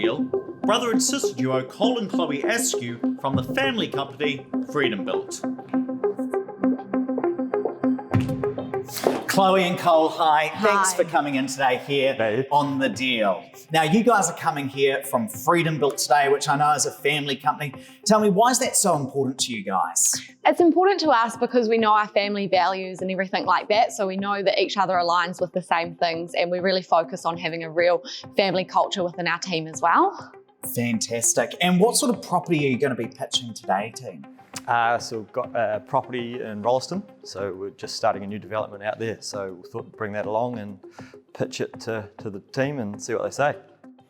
deal, brother and sister duo Cole and Chloe Askew from the family company Freedom Built. Chloe and Cole, hi. Thanks for coming in today here on The Deal. Now, you guys are coming here from Freedom Built today, which I know is a family company. Tell me, why is that so important to you guys? It's important to us because we know our family values and everything like that, so we know that each other aligns with the same things, and we really focus on having a real family culture within our team as well. Fantastic. And what sort of property are you going to be pitching today, team? So we've got a property in Rolleston, so we're just starting a new development out there. So we thought we'd bring that along and pitch it to the team and see what they say.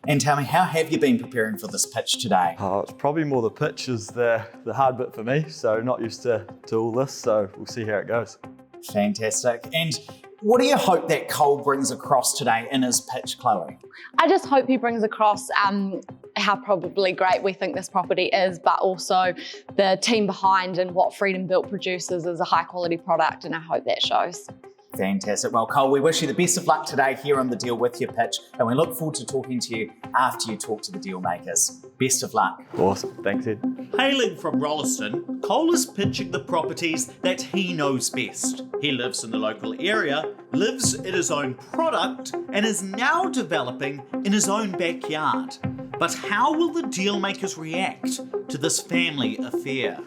And tell me, how have you been preparing for this pitch today? Oh, it's probably more the pitch is the hard bit for me, so not used to all this, so we'll see how it goes. Fantastic. And what do you hope that Cole brings across today in his pitch, Chloe? I just hope he brings across how probably great we think this property is, but also the team behind and what Freedom Built produces is a high quality product, and I hope that shows. Fantastic. Well, Cole, we wish you the best of luck today here on The Deal with your pitch, and we look forward to talking to you after you talk to the Dealmakers. Best of luck. Awesome. Thanks, Ed. Hailing from Rolleston, Cole is pitching the properties that he knows best. He lives in the local area, lives in his own product, and is now developing in his own backyard. But how will the Dealmakers react to this family affair?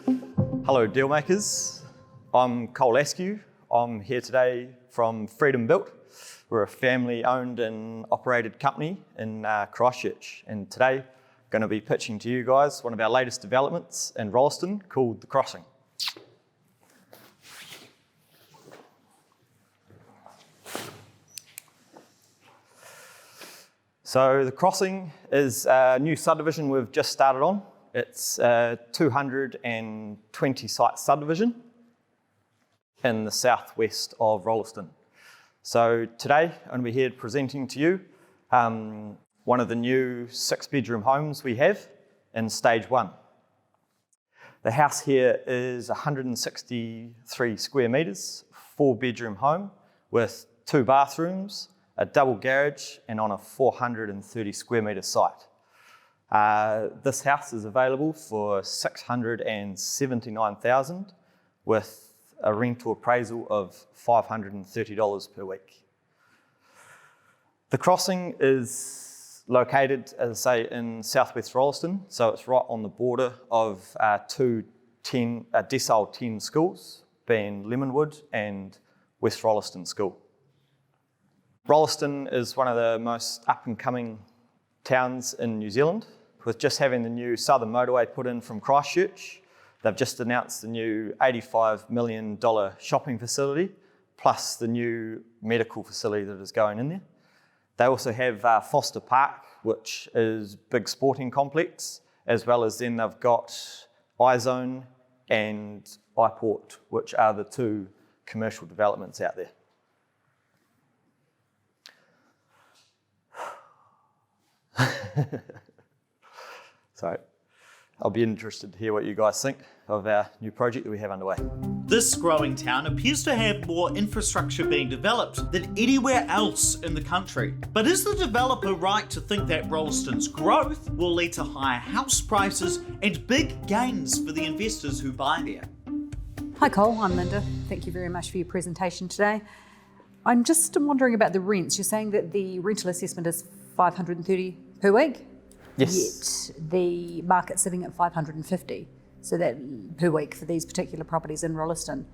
Hello, Dealmakers. I'm Cole Askew. I'm here today from Freedom Built. We're a family-owned and operated company in Christchurch, and today I'm going to be pitching to you guys one of our latest developments in Rolleston called The Crossing. So The Crossing is a new subdivision we've just started on. It's a 220 site subdivision in the southwest of Rolleston. So today I'm going to be here presenting to you one of the new 6-bedroom homes we have in stage 1. The house here is 163 square metres, 4-bedroom home with 2 bathrooms, a double garage, and on a 430 square metre site. This house is available for $679,000 with a rental appraisal of $530 per week. The Crossing is located, as I say, in southwest Rolleston, so it's right on the border of two decile 10 schools, being Lemonwood and West Rolleston School. Rolleston is one of the most up-and-coming towns in New Zealand, with just having the new southern motorway put in from Christchurch. They've just announced the new $85 million shopping facility, plus the new medical facility that is going in there. They also have Foster Park, which is a big sporting complex, as well as then they've got iZone and iPort, which are the 2 commercial developments out there. So I'll be interested to hear what you guys think of our new project that we have underway. This growing town appears to have more infrastructure being developed than anywhere else in the country. But is the developer right to think that Rolleston's growth will lead to higher house prices and big gains for the investors who buy there? Hi Cole, I'm Linda. Thank you very much for your presentation today. I'm just wondering about the rents. You're saying that the rental assessment is $530 per week? Yes. Yet the market's sitting at $550, so that per week for these particular properties in Rolleston.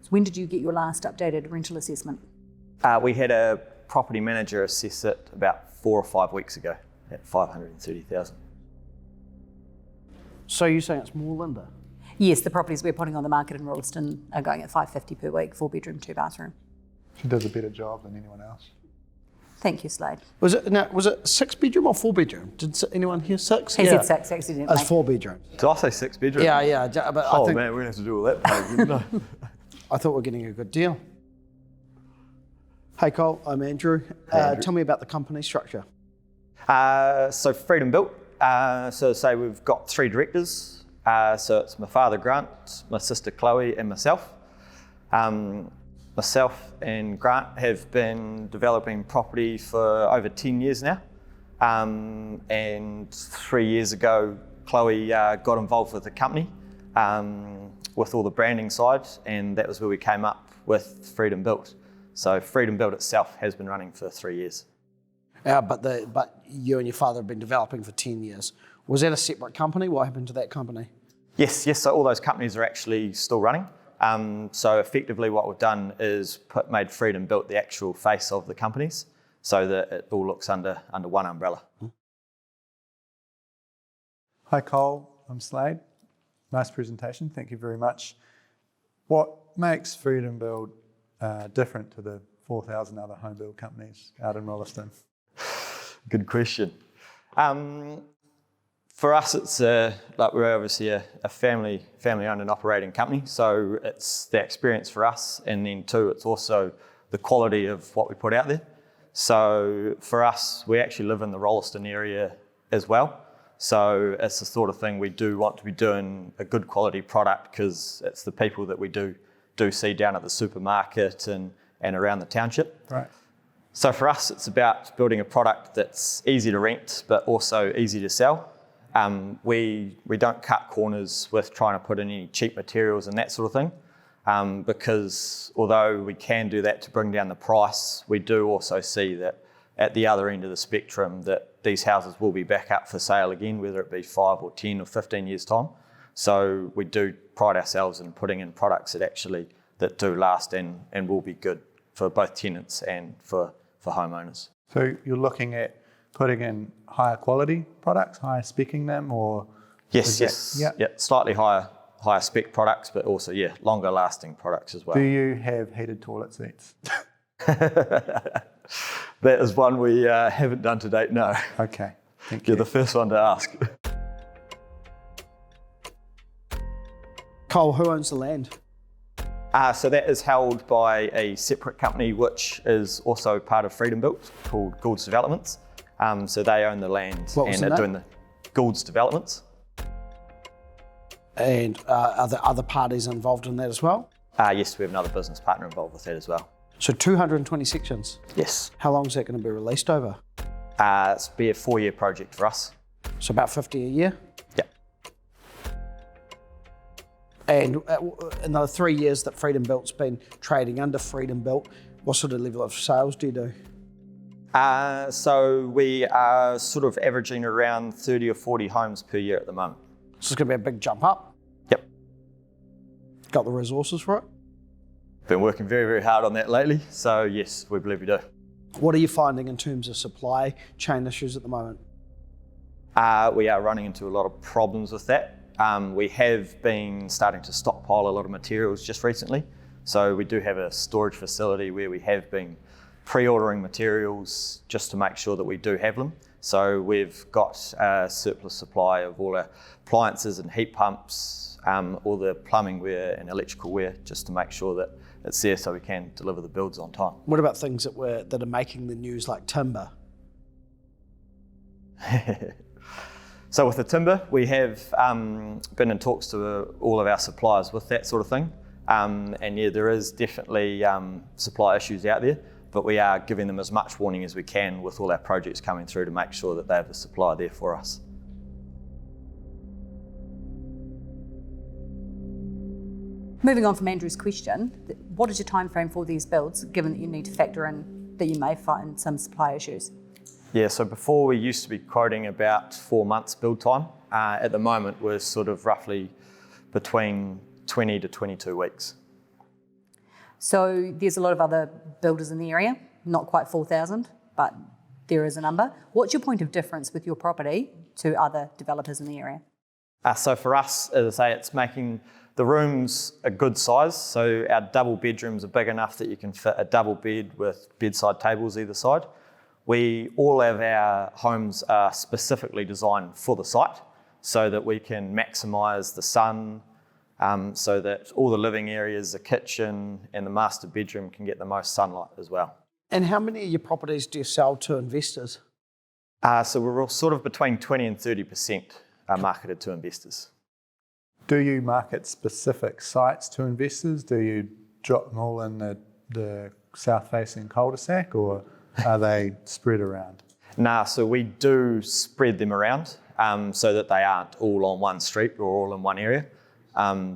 So when did you get your last updated rental assessment? We had a property manager assess it about 4 or 5 weeks ago at $530,000. So you're saying it's more, Linda? Yes, the properties we're putting on the market in Rolleston are going at $550 per week, 4-bedroom, 2-bathroom. She does a better job than anyone else. Thank you, Slade. Was it 6-bedroom or 4-bedroom? Did anyone hear 6? He said 6 accidentally. That's 4-bedroom. Did I say 6 bedroom? Yeah, but I think, man, we're going to have to do all that. No. I thought we were getting a good deal. Hey Cole, I'm Andrew. Andrew. Tell me about the company structure. So Freedom Built. So say we've got 3 directors. So it's my father Grant, my sister Chloe, and myself. Myself and Grant have been developing property for over 10 years now. And 3 years ago, Chloe got involved with the company with all the branding side, and that was where we came up with Freedom Built. So Freedom Built itself has been running for 3 years. But you and your father have been developing for 10 years. Was that a separate company? What happened to that company? Yes, so all those companies are actually still running. So effectively what we've done is made Freedom Built the actual face of the companies, so that it all looks under one umbrella. Hi Cole, I'm Slade. Nice presentation, thank you very much. What makes Freedom Build different to the 4,000 other home build companies out in Rolleston? Good question. For us, it's like we're obviously a family-owned and operating company, so it's the experience for us, and then two, it's also the quality of what we put out there. So for us, we actually live in the Rolleston area as well, so it's the sort of thing we do want to be doing a good quality product, because it's the people that we do see down at the supermarket and around the township. Right. So for us, it's about building a product that's easy to rent, but also easy to sell. We don't cut corners with trying to put in any cheap materials and that sort of thing, because although we can do that to bring down the price, we do also see that at the other end of the spectrum that these houses will be back up for sale again, whether it be 5 or 10 or 15 years time. So we do pride ourselves in putting in products that do last and will be good for both tenants and for homeowners. So you're looking at putting in higher quality products, higher specing them, or? Yes. Yeah, slightly higher spec products, but also, longer lasting products as well. Do you have heated toilet seats? That is one we haven't done to date, no. Okay, thank you. You're the first one to ask. Cole, who owns the land? So that is held by a separate company, which is also part of Freedom Built, called Goulds Developments. So they own the land and are doing the Goulds Developments. And are there other parties involved in that as well? Yes, we have another business partner involved with that as well. So 220 sections? Yes. How long is that going to be released over? It's be a 4-year project for us. So about 50 a year? Yeah. And in the 3 years that Freedom Built's been trading under Freedom Built, what sort of level of sales do you do? So we are sort of averaging around 30 or 40 homes per year at the moment. So it's going to be a big jump up? Yep. Got the resources for it? Been working very, very hard on that lately. So yes, we believe we do. What are you finding in terms of supply chain issues at the moment? We are running into a lot of problems with that. We have been starting to stockpile a lot of materials just recently. So we do have a storage facility where we have been pre-ordering materials just to make sure that we do have them. So we've got a surplus supply of all our appliances and heat pumps, all the plumbing wear and electrical wear, just to make sure that it's there so we can deliver the builds on time. What about things that are making the news, like timber? So with the timber, we have been in talks to all of our suppliers with that sort of thing. And yeah, there is definitely supply issues out there, but we are giving them as much warning as we can with all our projects coming through to make sure that they have the supply there for us. Moving on from Andrew's question, what is your time frame for these builds, given that you need to factor in that you may find some supply issues? Yeah, so before we used to be quoting about 4 months build time. At the moment, we're sort of roughly between 20 to 22 weeks. So there's a lot of other builders in the area, not quite 4,000, but there is a number. What's your point of difference with your property to other developers in the area? So for us, as I say, it's making the rooms a good size. So our double bedrooms are big enough that you can fit a double bed with bedside tables either side. All of our homes are specifically designed for the site so that we can maximise the sun, so that all the living areas, the kitchen and the master bedroom can get the most sunlight as well. And how many of your properties do you sell to investors? So we're all sort of between 20 and 30% are marketed to investors. Do you market specific sites to investors? Do you drop them all in the south-facing cul-de-sac, or are they spread around? Nah, so we do spread them around so that they aren't all on one street or all in one area.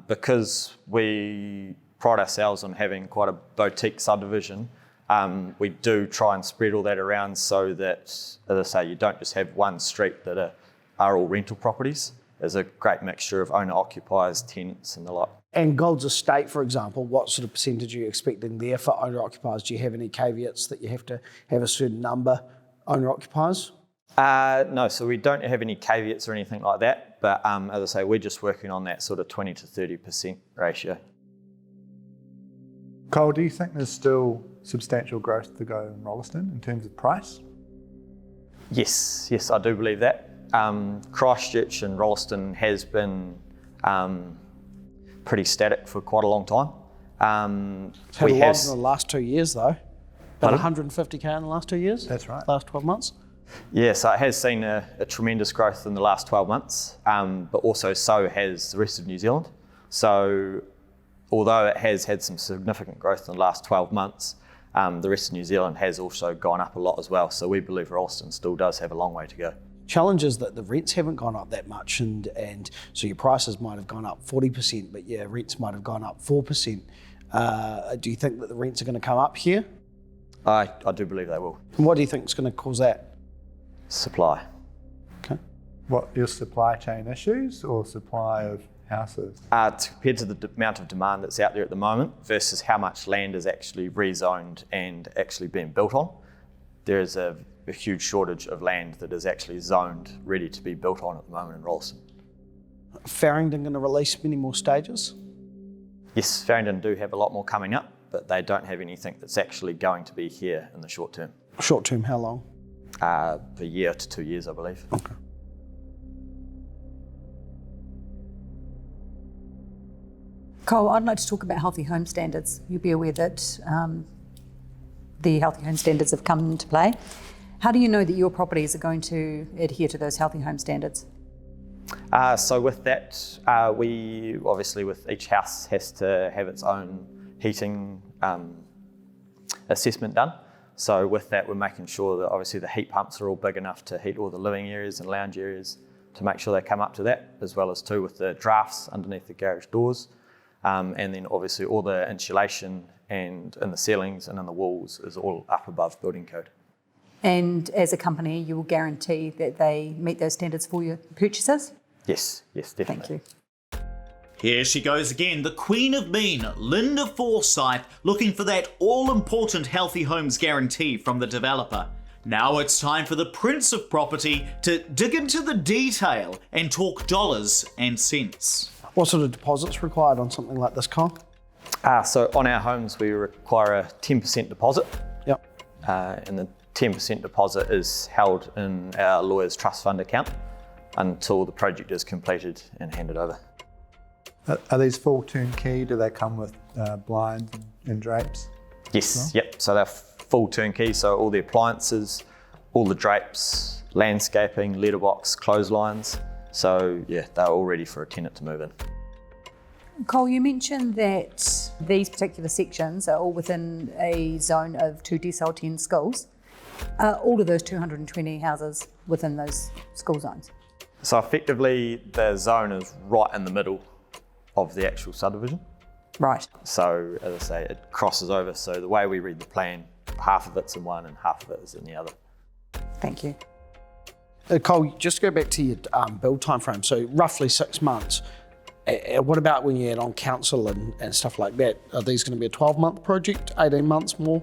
Because we pride ourselves on having quite a boutique subdivision, we do try and spread all that around so that, as I say, you don't just have one street that are all rental properties. There's a great mixture of owner-occupiers, tenants and the like. And Gold's Estate, for example, what sort of percentage are you expecting there for owner-occupiers? Do you have any caveats that you have to have a certain number owner-occupiers? No, so we don't have any caveats or anything like that, but as I say, we're just working on that sort of 20 to 30% ratio. Cole, do you think there's still substantial growth to go in Rolleston in terms of price? Yes, I do believe that. Christchurch and Rolleston has been pretty static for quite a long time. It's had a lot in the last 2 years though. About Pardon? 150k in the last 2 years? That's right. Last 12 months? Yeah, so it has seen a tremendous growth in the last 12 months, but also so has the rest of New Zealand. So although it has had some significant growth in the last 12 months, the rest of New Zealand has also gone up a lot as well. So we believe Rolleston still does have a long way to go. Challenge is that the rents haven't gone up that much, and so your prices might have gone up 40%, but yeah, rents might have gone up 4%. Do you think that the rents are going to come up here? I do believe they will. And what do you think is going to cause that? Supply. Okay. What, your supply chain issues or supply of houses? Compared to the amount of demand that's out there at the moment versus how much land is actually rezoned and actually being built on, there is a huge shortage of land that is actually zoned, ready to be built on at the moment in Rolleston. Farringdon going to release many more stages? Yes, Farringdon do have a lot more coming up, but they don't have anything that's actually going to be here in the short term. Short term, how long? A year to 2 years, I believe. Okay. Cole, I'd like to talk about healthy home standards. You'll be aware that the healthy home standards have come into play. How do you know that your properties are going to adhere to those healthy home standards? So with that, we obviously with each house has to have its own heating assessment done. So with that, we're making sure that obviously the heat pumps are all big enough to heat all the living areas and lounge areas to make sure they come up to that, as well as too with the drafts underneath the garage doors. And then obviously all the insulation and in the ceilings and in the walls is all up above building code. And as a company, you will guarantee that they meet those standards for your purchasers? Yes, definitely. Thank you. Here she goes again, the Queen of Mean, Linda Forsyth, looking for that all-important Healthy Homes guarantee from the developer. Now it's time for the Prince of Property to dig into the detail and talk dollars and cents. What sort of deposits required on something like this, Kyle? So on our homes, we require a 10% deposit. Yep. And the 10% deposit is held in our lawyer's trust fund account until the project is completed and handed over. Are these full turnkey? Do they come with blinds and drapes? Yes, yep. So they're full turnkey. So all the appliances, all the drapes, landscaping, letterbox, clotheslines. So yeah, they're all ready for a tenant to move in. Cole, you mentioned that these particular sections are all within a zone of 2 decile 10 schools. Are all of those 220 houses within those school zones? So effectively, the zone is right in the middle of the actual subdivision. Right. So as I say, it crosses over. So the way we read the plan, half of it's in one and half of it is in the other. Thank you. Cole, just to go back to your build time frame, so roughly 6 months. What about when you add on council and stuff like that? Are these going to be a 12-month project, 18 months more?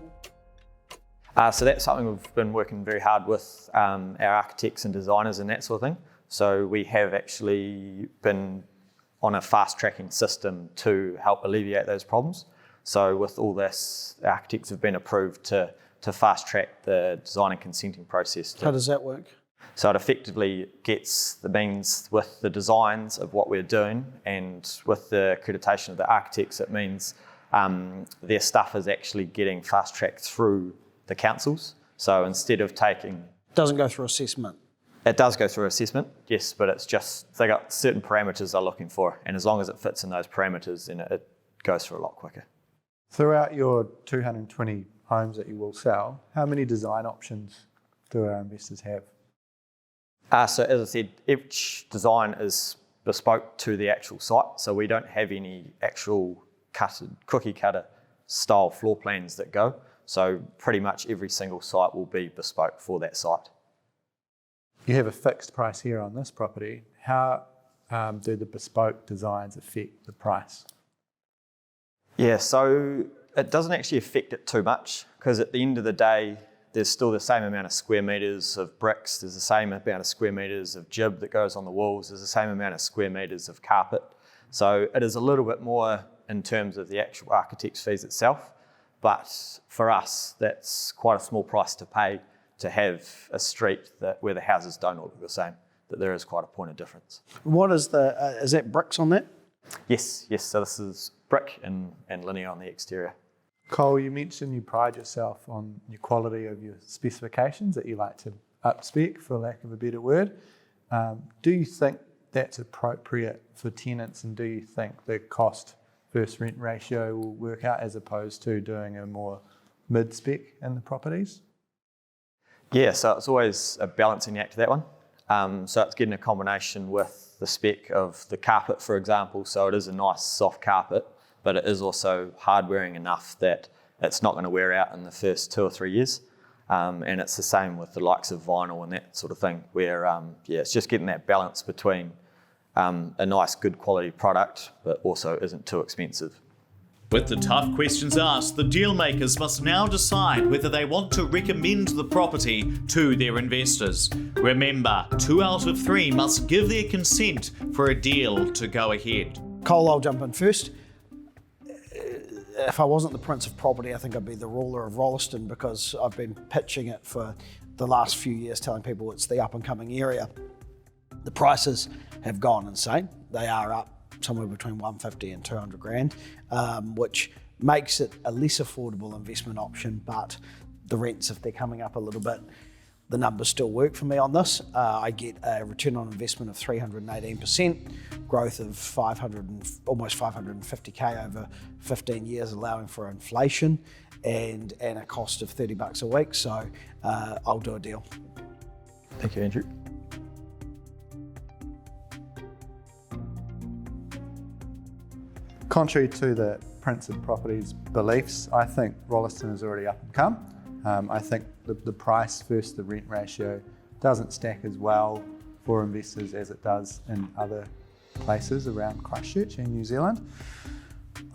So that's something we've been working very hard with our architects and designers and that sort of thing. So we have actually been on a fast tracking system to help alleviate those problems. So with all this, the architects have been approved to fast track the design and consenting process. How does that work? So it effectively gets the means with the designs of what we're doing and with the accreditation of the architects, it means their stuff is actually getting fast tracked through the councils. So instead of taking... Doesn't go through assessment? It does go through assessment, yes, but it's just, they got certain parameters they're looking for, and as long as it fits in those parameters, then it goes through a lot quicker. Throughout your 220 homes that you will sell, how many design options do our investors have? So as I said, each design is bespoke to the actual site, so we don't have any actual cookie cutter style floor plans that go. So pretty much every single site will be bespoke for that site. You have a fixed price here on this property. How do the bespoke designs affect the price? Yeah, so it doesn't actually affect it too much, because at the end of the day, there's still the same amount of square metres of bricks, there's the same amount of square metres of jib that goes on the walls, there's the same amount of square metres of carpet. So it is a little bit more in terms of the actual architect's fees itself, but for us, that's quite a small price to pay to have a street where the houses don't all look the same, that there is quite a point of difference. What is is that bricks on that? Yes, so this is brick and linear on the exterior. Cole, you mentioned you pride yourself on your quality of your specifications, that you like to up-spec, for lack of a better word. Do you think that's appropriate for tenants, and do you think the cost versus rent ratio will work out as opposed to doing a more mid-spec in the properties? Yeah, so it's always a balancing act, that one. So it's getting a combination with the spec of the carpet, for example. So it is a nice soft carpet, but it is also hard-wearing enough that it's not going to wear out in the first 2 or 3 years. And it's the same with the likes of vinyl and that sort of thing, where it's just getting that balance between a nice, good quality product, but also isn't too expensive. With the tough questions asked, the Dealmakers must now decide whether they want to recommend the property to their investors. Remember, 2 out of 3 must give their consent for a deal to go ahead. Cole, I'll jump in first. If I wasn't the Prince of Property, I think I'd be the ruler of Rolleston, because I've been pitching it for the last few years, telling people it's the up-and-coming area. The prices have gone insane. They are up somewhere between 150 and 200 grand, which makes it a less affordable investment option, but the rents, if they're coming up a little bit, the numbers still work for me on this. I get a return on investment of 318%, growth of almost 550k over 15 years, allowing for inflation, and a cost of $30 a week. So I'll do a deal. Thank you, Andrew. Contrary to the Prince of Property's beliefs, I think Rolleston is already up and come. I think the price versus the rent ratio doesn't stack as well for investors as it does in other places around Christchurch and New Zealand.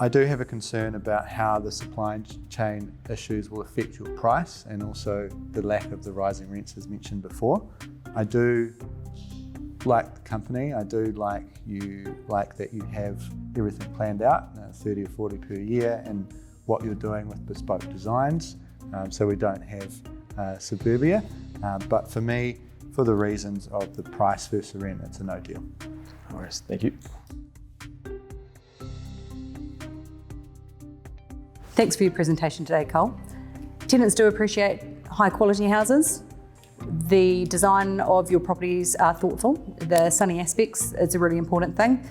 I do have a concern about how the supply chain issues will affect your price, and also the lack of the rising rents as mentioned before. I do like the company. I do like that you have everything planned out, 30 or 40 per year, and what you're doing with bespoke designs, so we don't have suburbia. But for me, for the reasons of the price versus rent, it's a no deal. No worries, thank you. Thanks for your presentation today, Cole. Tenants do appreciate high quality houses. The design of your properties are thoughtful. The sunny aspects is a really important thing.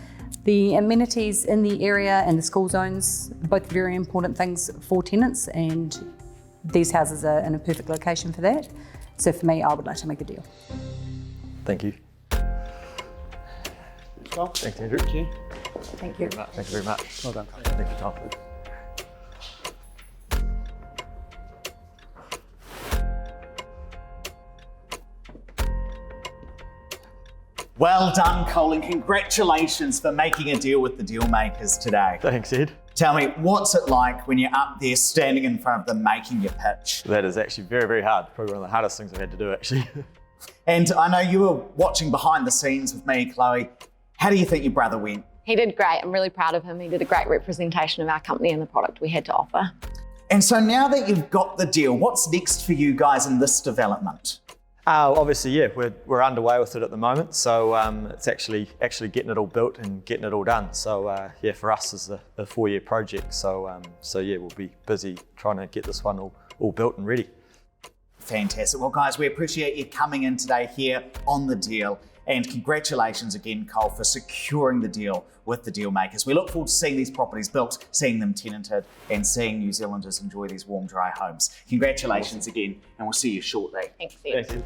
The amenities in the area and the school zones, both very important things for tenants, and these houses are in a perfect location for that. So for me, I would like to make a deal. Thank you. Thanks, Andrew. Thank you. Thank you. Thank you very much. Well done. Thank you, Tom. Well done, Cole, and congratulations for making a deal with the Dealmakers today. Thanks, Ed. Tell me, what's it like when you're up there standing in front of them making your pitch? That is actually very, very hard. Probably one of the hardest things I've had to do, actually. And I know you were watching behind the scenes with me, Chloe. How do you think your brother went? He did great. I'm really proud of him. He did a great representation of our company and the product we had to offer. And so now that you've got the deal, what's next for you guys in this development? Obviously, yeah, we're underway with it at the moment. So it's actually getting it all built and getting it all done. So yeah, for us is a 4-year project. So yeah, we'll be busy trying to get this one all built and ready. Fantastic. Well, guys, we appreciate you coming in today here on The Deal. And congratulations again, Cole, for securing the deal with the Dealmakers. We look forward to seeing these properties built, seeing them tenanted, and seeing New Zealanders enjoy these warm, dry homes. Congratulations again, and we'll see you shortly. Thanks, Ed. Thank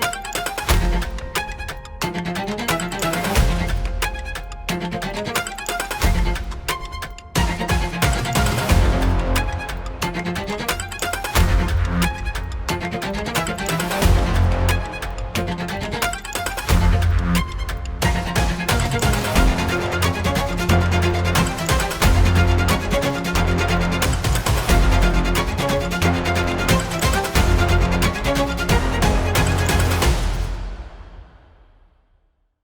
you.